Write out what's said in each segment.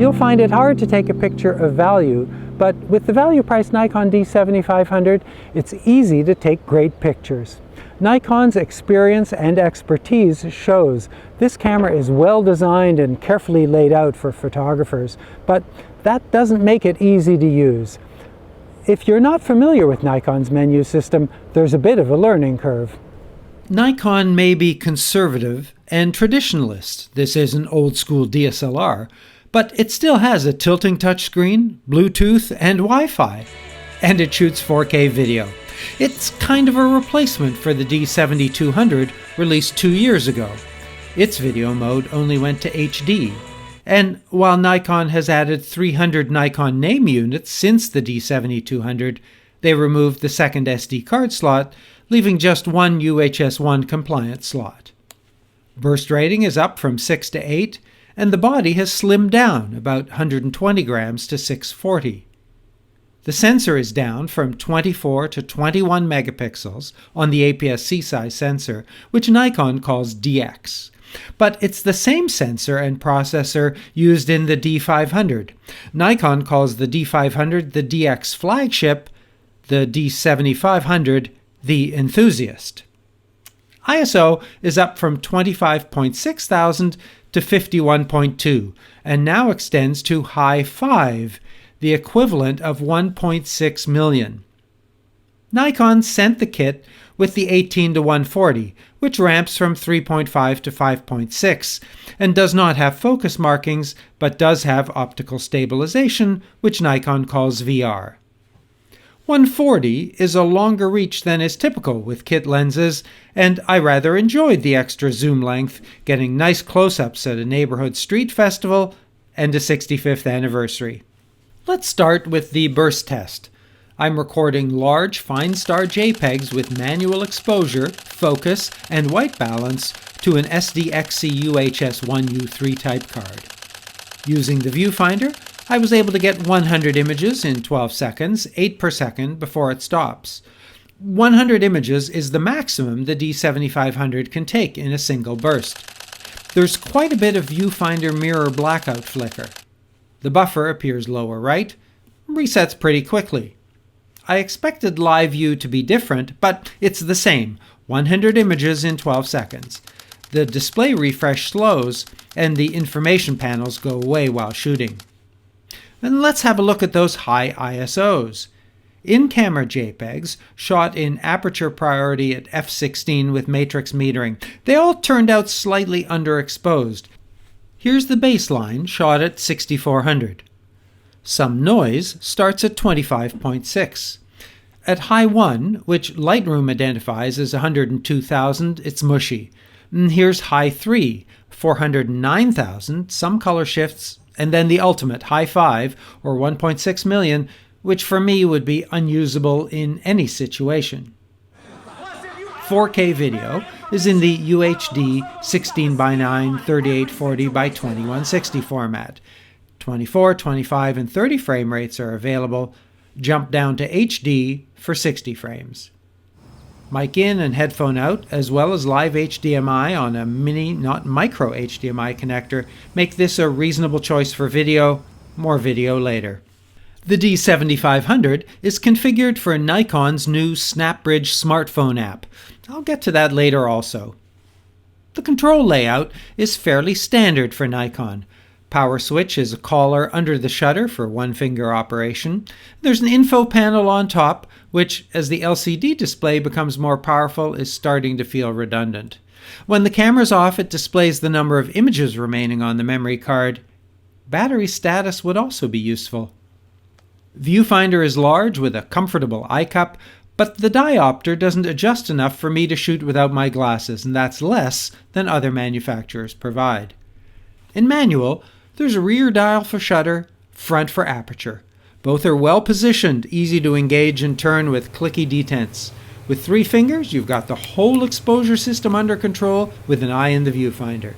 You'll find it hard to take a picture of value, but with the value-priced Nikon D7500, it's easy to take great pictures. Nikon's experience and expertise shows this camera is well designed and carefully laid out for photographers, but that doesn't make it easy to use. If you're not familiar with Nikon's menu system, there's a bit of a learning curve. Nikon may be conservative and traditionalist. This is an old-school DSLR, but it still has a tilting touchscreen, Bluetooth, and Wi-Fi. And it shoots 4K video. It's kind of a replacement for the D7200 released 2 years ago. Its video mode only went to HD. And while Nikon has added 300 Nikon name units since the D7200, they removed the second SD card slot, leaving just one UHS-1 compliant slot. Burst rating is up from 6 to 8, and the body has slimmed down about 120 grams to 640. The sensor is down from 24 to 21 megapixels on the APS-C size sensor, which Nikon calls DX. But it's the same sensor and processor used in the D500. Nikon calls the D500 the DX flagship, the D7500 the enthusiast. ISO is up from 25.6 thousand to 51.2 and now extends to high 5, the equivalent of 1.6 million. Nikon sent the kit with the 18 to 140, which ramps from 3.5 to 5.6 and does not have focus markings but does have optical stabilization, which Nikon calls VR. 140 is a longer reach than is typical with kit lenses, and I rather enjoyed the extra zoom length, getting nice close-ups at a neighborhood street festival and a 65th anniversary. Let's start with the burst test. I'm recording large fine star JPEGs with manual exposure, focus, and white balance to an SDXC UHS-1U3 type card. Using the viewfinder, I was able to get 100 images in 12 seconds, 8 per second, before it stops. 100 images is the maximum the D7500 can take in a single burst. There's quite a bit of viewfinder mirror blackout flicker. The buffer appears lower right, resets pretty quickly. I expected live view to be different, but it's the same, 100 images in 12 seconds. The display refresh slows, and the information panels go away while shooting. And let's have a look at those high ISOs. In-camera JPEGs, shot in aperture priority at f16 with matrix metering, they all turned out slightly underexposed. Here's the baseline, shot at 6400. Some noise starts at 25.6. At high 1, which Lightroom identifies as 102,000, it's mushy. And here's high 3, 409,000, some color shifts, and then the ultimate, high 5, or 1.6 million, which for me would be unusable in any situation. 4K video is in the UHD 16:9 3840x2160 format. 24, 25, and 30 frame rates are available. Jump down to HD for 60 frames. Mic in and headphone out, as well as live HDMI on a mini, not micro HDMI connector, make this a reasonable choice for video. More video later. The D7500 is configured for Nikon's new SnapBridge smartphone app. I'll get to that later also. The control layout is fairly standard for Nikon. Power switch is a collar under the shutter for one-finger operation. There's an info panel on top, which, as the LCD display becomes more powerful, is starting to feel redundant. When the camera's off, it displays the number of images remaining on the memory card. Battery status would also be useful. Viewfinder is large with a comfortable eye cup, but the diopter doesn't adjust enough for me to shoot without my glasses, and that's less than other manufacturers provide. In manual, there's a rear dial for shutter, front for aperture. Both are well positioned, easy to engage and turn with clicky detents. With 3 fingers, you've got the whole exposure system under control with an eye in the viewfinder.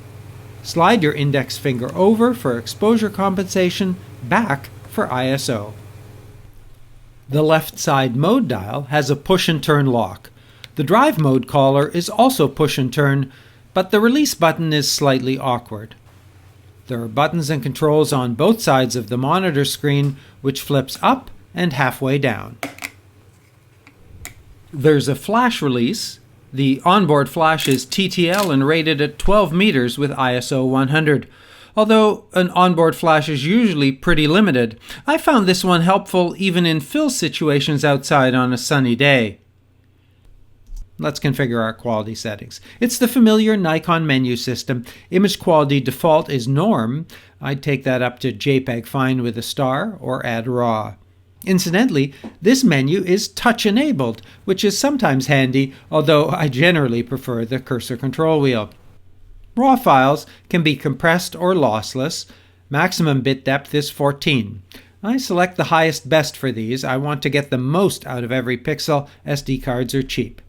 Slide your index finger over for exposure compensation, back for ISO. The left side mode dial has a push and turn lock. The drive mode collar is also push and turn, but the release button is slightly awkward. There are buttons and controls on both sides of the monitor screen, which flips up and halfway down. There's a flash release. The onboard flash is TTL and rated at 12 meters with ISO 100. Although an onboard flash is usually pretty limited, I found this one helpful even in fill situations outside on a sunny day. Let's configure our quality settings. It's the familiar Nikon menu system. Image quality default is norm. I'd take that up to JPEG fine with a star or add RAW. Incidentally, this menu is touch enabled, which is sometimes handy, although I generally prefer the cursor control wheel. RAW files can be compressed or lossless. Maximum bit depth is 14. I select the highest best for these. I want to get the most out of every pixel. SD cards are cheap.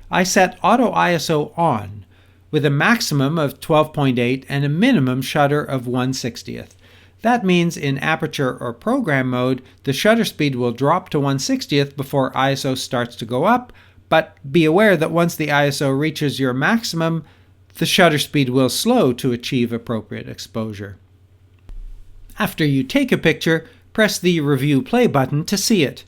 I set Auto ISO on with a maximum of 12.8 and a minimum shutter of 1/60th. That means in aperture or program mode, the shutter speed will drop to 1/60th before ISO starts to go up, but be aware that once the ISO reaches your maximum, the shutter speed will slow to achieve appropriate exposure. After you take a picture, press the Review Play button to see it.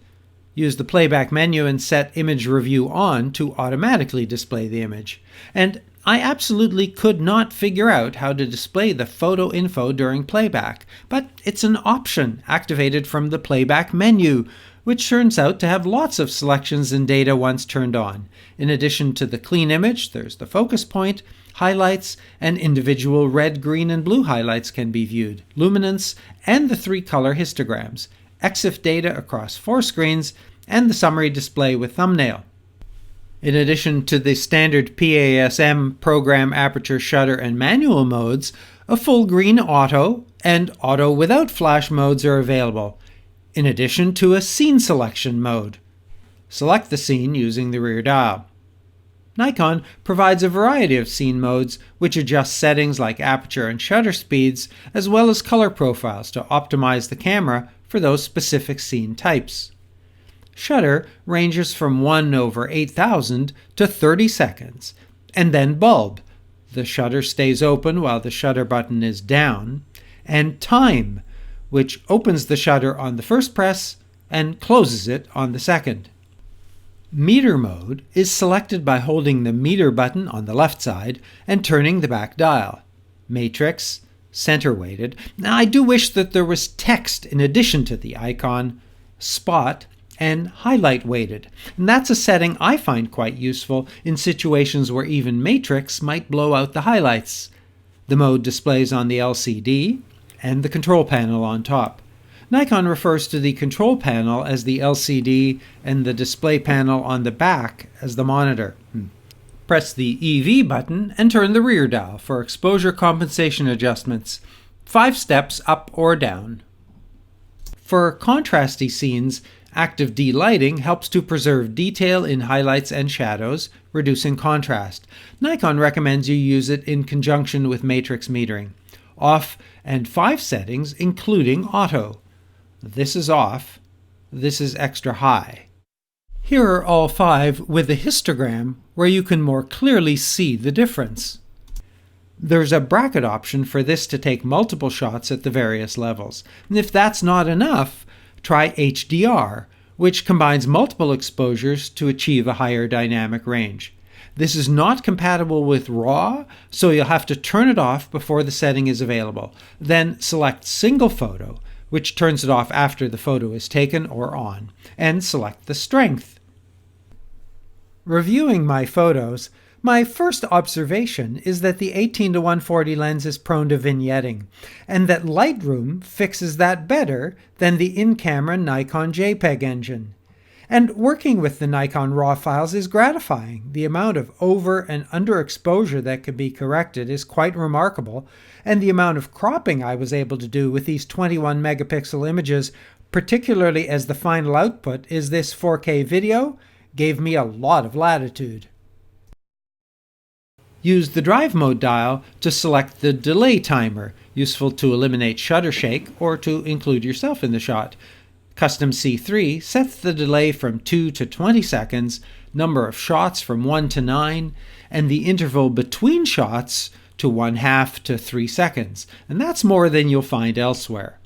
Use the playback menu and set Image Review on to automatically display the image. And I absolutely could not figure out how to display the photo info during playback, but it's an option activated from the playback menu, which turns out to have lots of selections and data once turned on. In addition to the clean image, there's the focus point, highlights, and individual red, green, and blue highlights can be viewed, luminance, and the 3-color histograms, EXIF data across 4 screens, and the summary display with thumbnail. In addition to the standard PASM, program, aperture, shutter, and manual modes, a full green auto and auto without flash modes are available, in addition to a scene selection mode. Select the scene using the rear dial. Nikon provides a variety of scene modes which adjust settings like aperture and shutter speeds, as well as color profiles to optimize the camera for those specific scene types. Shutter ranges from 1/8000 to 30 seconds, and then bulb. The shutter stays open while the shutter button is down, and time, which opens the shutter on the first press and closes it on the second. Meter mode is selected by holding the meter button on the left side and turning the back dial. Matrix, center weighted. Now, I do wish that there was text in addition to the icon, spot, and highlight weighted. And that's a setting I find quite useful in situations where even matrix might blow out the highlights. The mode displays on the LCD and the control panel on top. Nikon refers to the control panel as the LCD and the display panel on the back as the monitor. Press the EV button and turn the rear dial for exposure compensation adjustments, 5 steps up or down. For contrasty scenes, active delighting helps to preserve detail in highlights and shadows, reducing contrast. Nikon recommends you use it in conjunction with matrix metering. Off and 5 settings, including auto. This is off. This is extra high. Here are all 5 with a histogram where you can more clearly see the difference. There's a bracket option for this to take multiple shots at the various levels. And if that's not enough, try HDR, which combines multiple exposures to achieve a higher dynamic range. This is not compatible with RAW, so you'll have to turn it off before the setting is available. Then select Single Photo, which turns it off after the photo is taken or on, and select the strength. Reviewing my photos, my first observation is that the 18-140 lens is prone to vignetting, and that Lightroom fixes that better than the in-camera Nikon JPEG engine. And working with the Nikon RAW files is gratifying. The amount of over and underexposure that can be corrected is quite remarkable, and the amount of cropping I was able to do with these 21 megapixel images, particularly as the final output is this 4K video, gave me a lot of latitude. Use the drive mode dial to select the delay timer, useful to eliminate shutter shake or to include yourself in the shot. Custom C3 sets the delay from 2 to 20 seconds, number of shots from 1 to 9, and the interval between shots to 1/2 to 3 seconds, and that's more than you'll find elsewhere.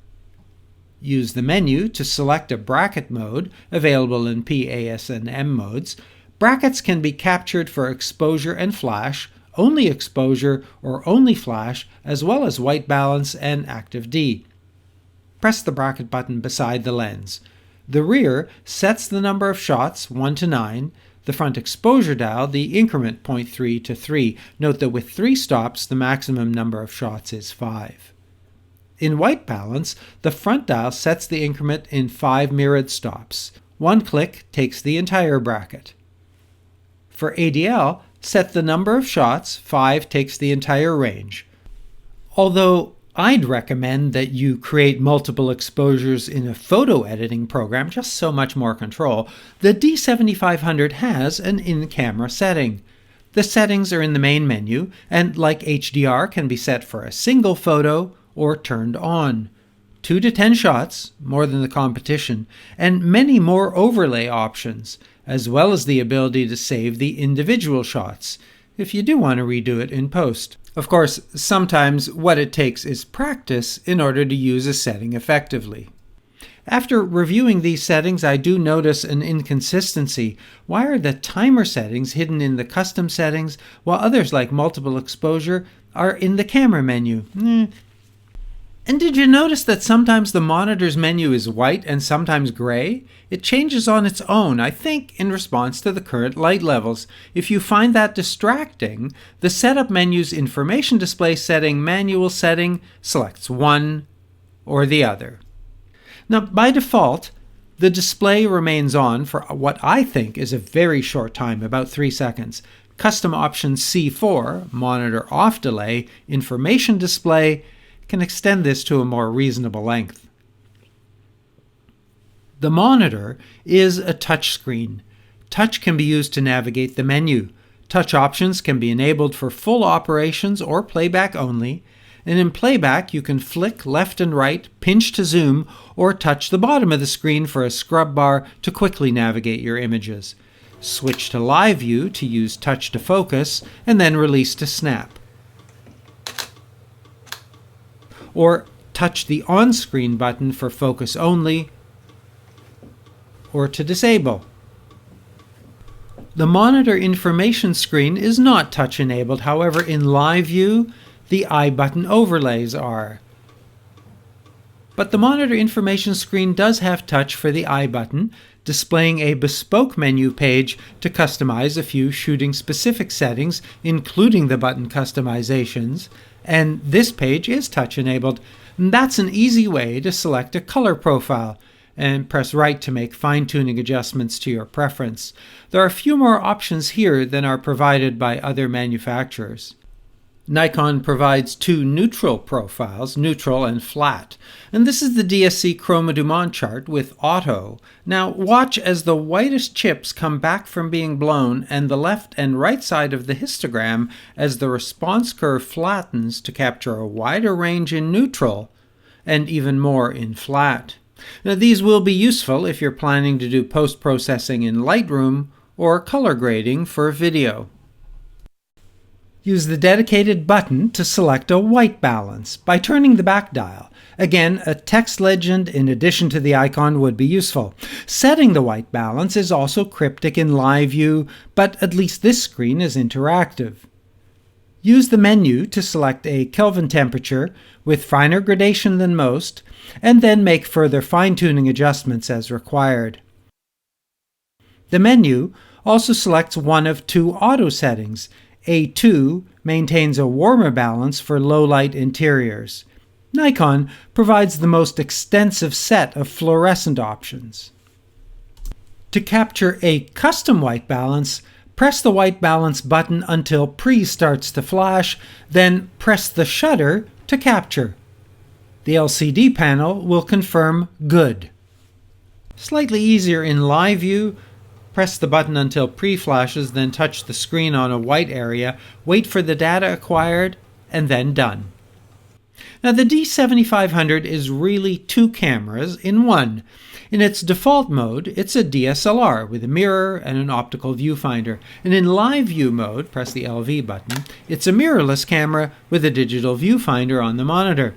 Use the menu to select a bracket mode, available in P, AS, and M modes. Brackets can be captured for exposure and flash, only exposure or only flash, as well as white balance and active D. Press the bracket button beside the lens. The rear sets the number of shots 1 to 9, the front exposure dial the increment 0.3 to 3. Note that with 3 stops the maximum number of shots is 5. In white balance, the front dial sets the increment in 5 mirrored stops. 1 click takes the entire bracket. For ADL, set the number of shots, 5 takes the entire range. Although I'd recommend that you create multiple exposures in a photo editing program, just so much more control, the D7500 has an in-camera setting. The settings are in the main menu, and like HDR can be set for a single photo or turned on. 2 to 10 shots, more than the competition, and many more overlay options, as well as the ability to save the individual shots, if you do want to redo it in post. Of course, sometimes what it takes is practice in order to use a setting effectively. After reviewing these settings, I do notice an inconsistency. Why are the timer settings hidden in the custom settings, while others like multiple exposure are in the camera menu? And did you notice that sometimes the monitor's menu is white and sometimes gray? It changes on its own, I think, in response to the current light levels. If you find that distracting, the Setup menu's Information Display Setting Manual setting selects one or the other. Now, by default, the display remains on for what I think is a very short time, about 3 seconds. Custom option C4, Monitor Off Delay, Information Display, can extend this to a more reasonable length. The monitor is a touch screen. Touch can be used to navigate the menu. Touch options can be enabled for full operations or playback only, and in playback you can flick left and right, pinch to zoom, or touch the bottom of the screen for a scrub bar to quickly navigate your images. Switch to live view to use touch to focus, and then release to snap. Or touch the on-screen button for focus only, or to disable. The monitor information screen is not touch enabled, however in live view the I button overlays are. But the monitor information screen does have touch for the I button, displaying a bespoke menu page to customize a few shooting specific settings, including the button customizations. And this page is touch enabled. And that's an easy way to select a color profile and press right to make fine-tuning adjustments to your preference. There are a few more options here than are provided by other manufacturers. Nikon provides 2 neutral profiles, neutral and flat, and this is the DSC Chroma Dumont chart with auto. Now watch as the whitest chips come back from being blown and the left and right side of the histogram as the response curve flattens to capture a wider range in neutral and even more in flat. Now these will be useful if you're planning to do post-processing in Lightroom or color grading for video. Use the dedicated button to select a white balance by turning the back dial. Again, a text legend in addition to the icon would be useful. Setting the white balance is also cryptic in live view, but at least this screen is interactive. Use the menu to select a Kelvin temperature with finer gradation than most, and then make further fine-tuning adjustments as required. The menu also selects one of 2 auto settings. A2 maintains a warmer balance for low-light interiors. Nikon provides the most extensive set of fluorescent options. To capture a custom white balance, press the white balance button until pre starts to flash, then press the shutter to capture. The LCD panel will confirm good. Slightly easier in live view. Press the button until pre-flashes, then touch the screen on a white area, wait for the data acquired, and then done. Now the D7500 is really two cameras in one. In its default mode, it's a DSLR with a mirror and an optical viewfinder. And in live view mode, press the LV button, it's a mirrorless camera with a digital viewfinder on the monitor.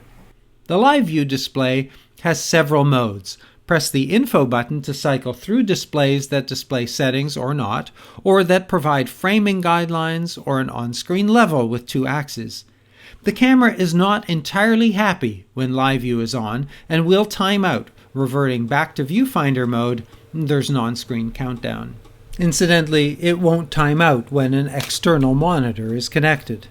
The live view display has several modes. Press the info button to cycle through displays that display settings or not, or that provide framing guidelines or an on-screen level with two axes. The camera is not entirely happy when live view is on and will time out, reverting back to viewfinder mode. There's an on-screen countdown. Incidentally, it won't time out when an external monitor is connected.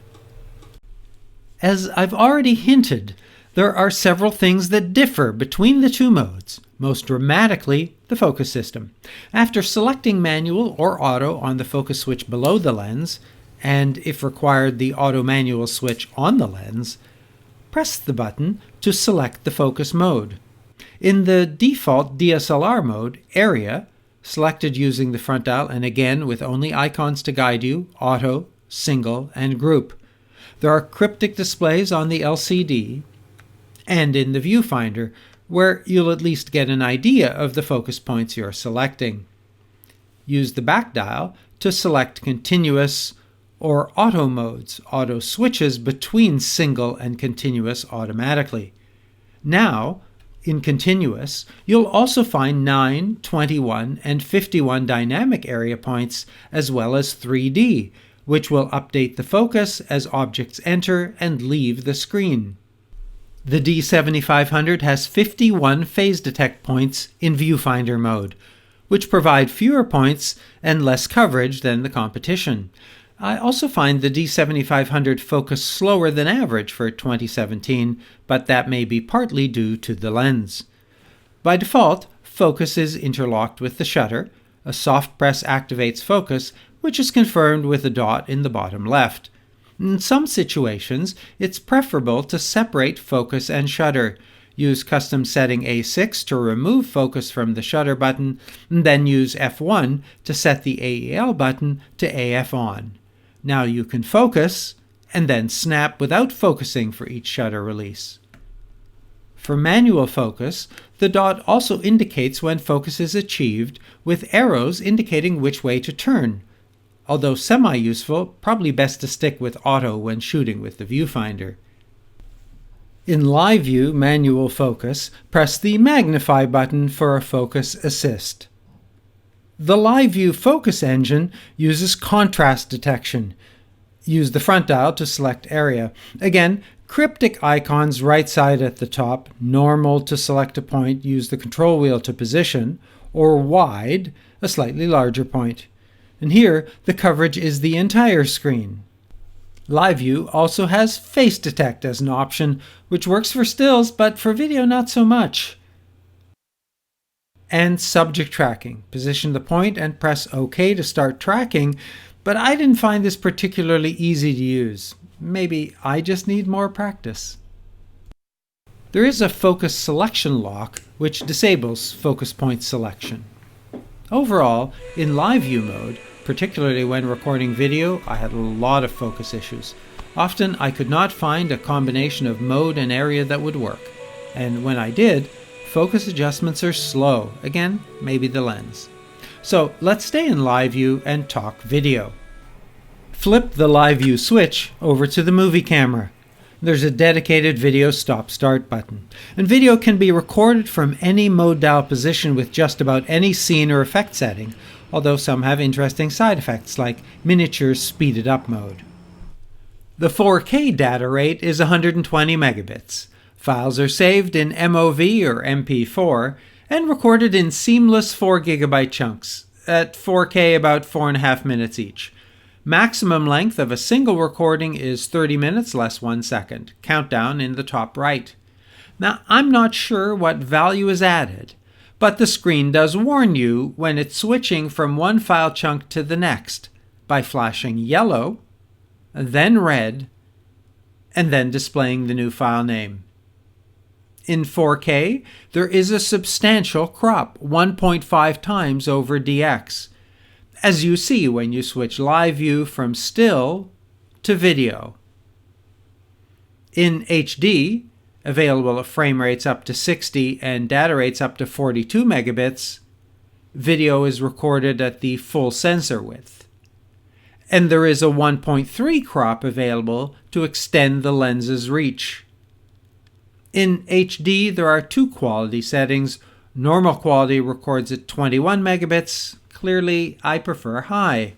As I've already hinted, there are several things that differ between the two modes, most dramatically the focus system. After selecting manual or auto on the focus switch below the lens, and if required the auto manual switch on the lens, press the button to select the focus mode. In the default DSLR mode, area, selected using the front dial and again with only icons to guide you, auto, single, and group. There are cryptic displays on the LCD and in the viewfinder, where you'll at least get an idea of the focus points you're selecting. Use the back dial to select continuous or auto modes. Auto switches between single and continuous automatically. Now, in continuous, you'll also find 9, 21, and 51 dynamic area points, as well as 3D, which will update the focus as objects enter and leave the screen. The D7500 has 51 phase detect points in viewfinder mode, which provide fewer points and less coverage than the competition. I also find the D7500 focus slower than average for 2017, but that may be partly due to the lens. By default, focus is interlocked with the shutter. A soft press activates focus, which is confirmed with a dot in the bottom left. In some situations, it's preferable to separate focus and shutter. Use custom setting A6 to remove focus from the shutter button, and then use F1 to set the AEL button to AF on. Now you can focus, and then snap without focusing for each shutter release. For manual focus, the dot also indicates when focus is achieved, with arrows indicating which way to turn. Although semi-useful, probably best to stick with auto when shooting with the viewfinder. In live view manual focus, press the magnify button for a focus assist. The live view focus engine uses contrast detection. Use the front dial to select area. Again, cryptic icons right side at the top, normal to select a point, use the control wheel to position, or wide, a slightly larger point. And here, the coverage is the entire screen. Live view also has face detect as an option, which works for stills, but for video not so much. And subject tracking. Position the point and press OK to start tracking, but I didn't find this particularly easy to use. Maybe I just need more practice. There is a focus selection lock, which disables focus point selection. Overall, in live view mode, particularly when recording video, I had a lot of focus issues. Often I could not find a combination of mode and area that would work. And when I did, focus adjustments are slow. Again, maybe the lens. So let's stay in live view and talk video. Flip the live view switch over to the movie camera. There's a dedicated video stop-start button. And video can be recorded from any mode dial position with just about any scene or effect setting, although some have interesting side effects like miniature speeded up mode. The 4K data rate is 120 megabits. Files are saved in MOV or MP4 and recorded in seamless 4 GB chunks, at 4K about 4.5 minutes each. Maximum length of a single recording is 30 minutes less 1 second, countdown in the top right. Now, I'm not sure what value is added, but the screen does warn you when it's switching from one file chunk to the next by flashing yellow, then red, and then displaying the new file name. In 4K, there is a substantial crop, 1.5 times over DX, as you see when you switch live view from still to video. In HD, available at frame rates up to 60 and data rates up to 42 megabits, video is recorded at the full sensor width. And there is a 1.3 crop available to extend the lens's reach. In HD, there are two quality settings. Normal quality records at 21 megabits. Clearly, I prefer high.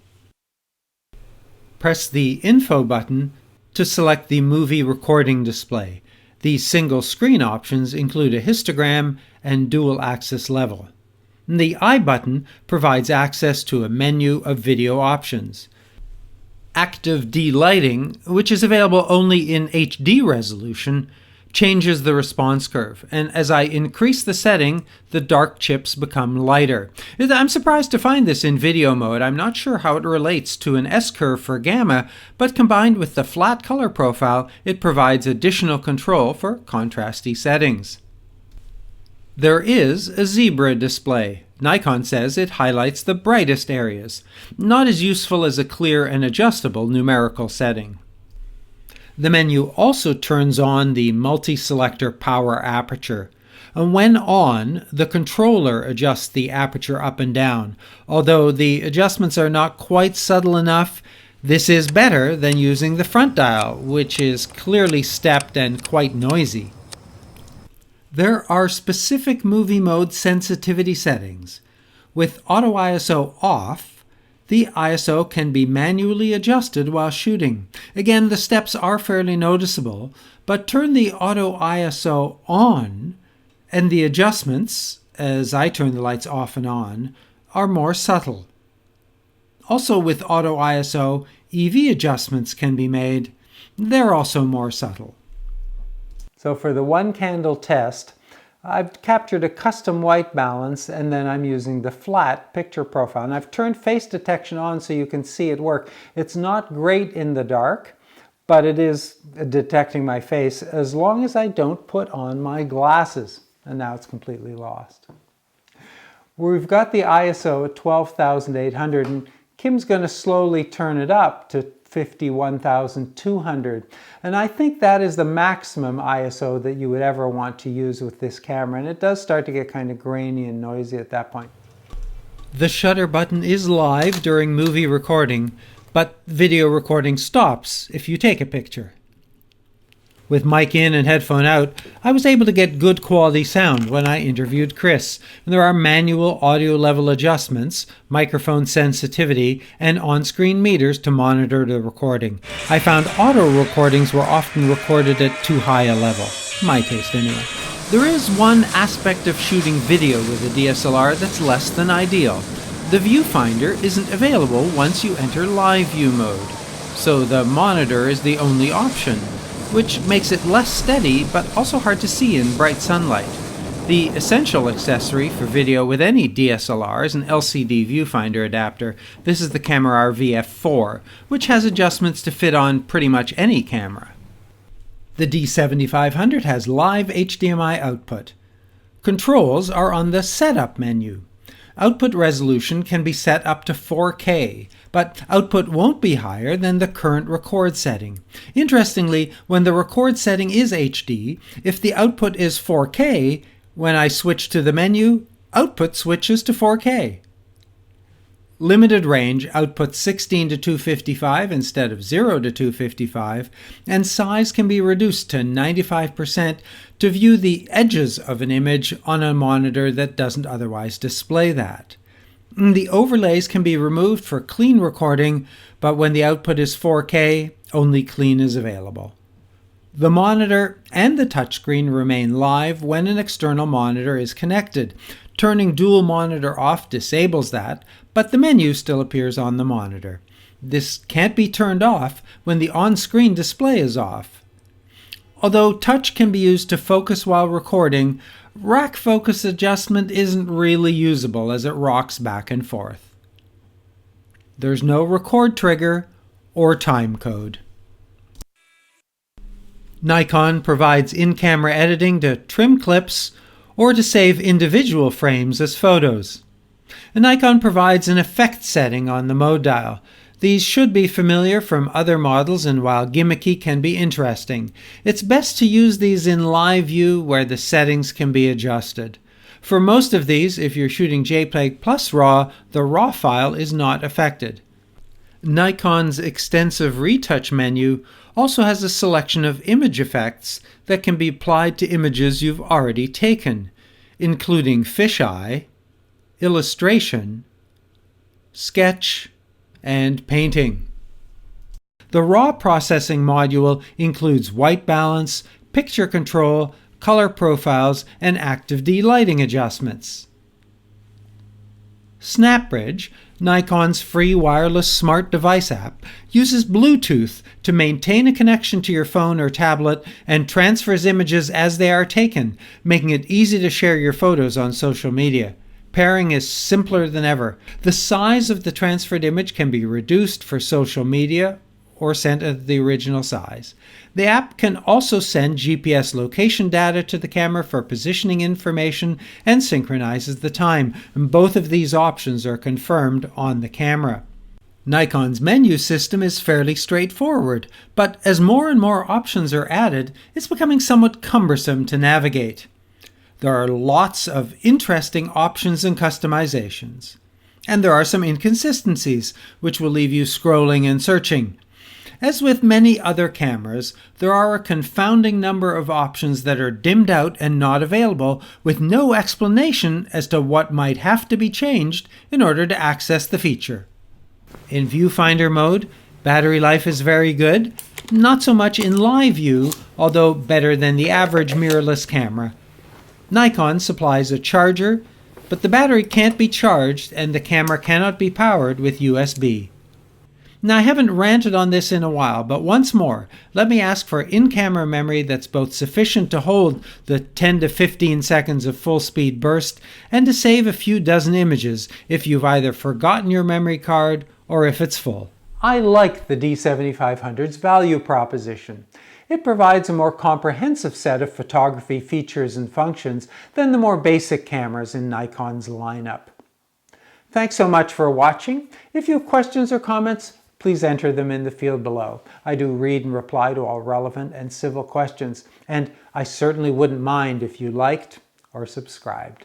Press the Info button to select the movie recording display. The single screen options include a histogram and dual axis level. The I button provides access to a menu of video options. Active delighting, which is available only in HD resolution, changes the response curve, and as I increase the setting, the dark chips become lighter. I'm surprised to find this in video mode. I'm not sure how it relates to an S-curve for gamma, but combined with the flat color profile, it provides additional control for contrasty settings. There is a zebra display. Nikon says it highlights the brightest areas, not as useful as a clear and adjustable numerical setting. The menu also turns on the multi-selector power aperture. And when on, the controller adjusts the aperture up and down. Although the adjustments are not quite subtle enough, this is better than using the front dial, which is clearly stepped and quite noisy. There are specific movie mode sensitivity settings. With Auto ISO off, the ISO can be manually adjusted while shooting. Again, the steps are fairly noticeable, but turn the Auto ISO on, and the adjustments, as I turn the lights off and on, are more subtle. Also with Auto ISO, EV adjustments can be made. They're also more subtle. So for the one candle test, I've captured a custom white balance, and then I'm using the flat picture profile. And I've turned face detection on so you can see it work. It's not great in the dark, but it is detecting my face as long as I don't put on my glasses. And now it's completely lost. We've got the ISO at 12,800, and Kim's going to slowly turn it up to 51,200. And I think that is the maximum ISO that you would ever want to use with this camera. And it does start to get kind of grainy and noisy at that point. The shutter button is live during movie recording, but video recording stops if you take a picture. With mic in and headphone out, I was able to get good quality sound when I interviewed Chris. And there are manual audio level adjustments, microphone sensitivity, and on-screen meters to monitor the recording. I found auto recordings were often recorded at too high a level. My taste anyway. There is one aspect of shooting video with a DSLR that's less than ideal. The viewfinder isn't available once you enter live view mode, so the monitor is the only option, which makes it less steady but also hard to see in bright sunlight. The essential accessory for video with any DSLR is an LCD viewfinder adapter. This is the Camera VF4, which has adjustments to fit on pretty much any camera. The D7500 has live HDMI output. Controls are on the Setup menu. Output resolution can be set up to 4K, but output won't be higher than the current record setting. Interestingly, when the record setting is HD, if the output is 4K, when I switch to the menu, output switches to 4K. Limited range outputs 16 to 255 instead of 0 to 255, and size can be reduced to 95% to view the edges of an image on a monitor that doesn't otherwise display that. The overlays can be removed for clean recording, but when the output is 4K, only clean is available. The monitor and the touchscreen remain live when an external monitor is connected. Turning dual monitor off disables that, but the menu still appears on the monitor. This can't be turned off when the on-screen display is off. Although touch can be used to focus while recording, rack focus adjustment isn't really usable as it rocks back and forth. There's no record trigger or time code. Nikon provides in-camera editing to trim clips or to save individual frames as photos. And Nikon provides an effect setting on the mode dial. These should be familiar from other models, and while gimmicky can be interesting, it's best to use these in live view where the settings can be adjusted. For most of these, if you're shooting JPEG plus RAW, the RAW file is not affected. Nikon's extensive retouch menu also has a selection of image effects that can be applied to images you've already taken, including fisheye, illustration, sketch, and painting. The RAW processing module includes white balance, picture control, color profiles, and active delighting adjustments. SnapBridge, Nikon's free wireless smart device app, uses Bluetooth to maintain a connection to your phone or tablet and transfers images as they are taken, making it easy to share your photos on social media. Pairing is simpler than ever. The size of the transferred image can be reduced for social media or sent at the original size. The app can also send GPS location data to the camera for positioning information and synchronizes the time. And both of these options are confirmed on the camera. Nikon's menu system is fairly straightforward, but as more and more options are added, it's becoming somewhat cumbersome to navigate. There are lots of interesting options and customizations. And there are some inconsistencies, which will leave you scrolling and searching. As with many other cameras, there are a confounding number of options that are dimmed out and not available, with no explanation as to what might have to be changed in order to access the feature. In viewfinder mode, battery life is very good, not so much in live view, although better than the average mirrorless camera. Nikon supplies a charger, but the battery can't be charged and the camera cannot be powered with USB. Now, I haven't ranted on this in a while, but once more, let me ask for in-camera memory that's both sufficient to hold the 10 to 15 seconds of full-speed burst and to save a few dozen images if you've either forgotten your memory card or if it's full. I like the D7500's value proposition. It provides a more comprehensive set of photography features and functions than the more basic cameras in Nikon's lineup. Thanks so much for watching. If you have questions or comments, please enter them in the field below. I do read and reply to all relevant and civil questions, and I certainly wouldn't mind if you liked or subscribed.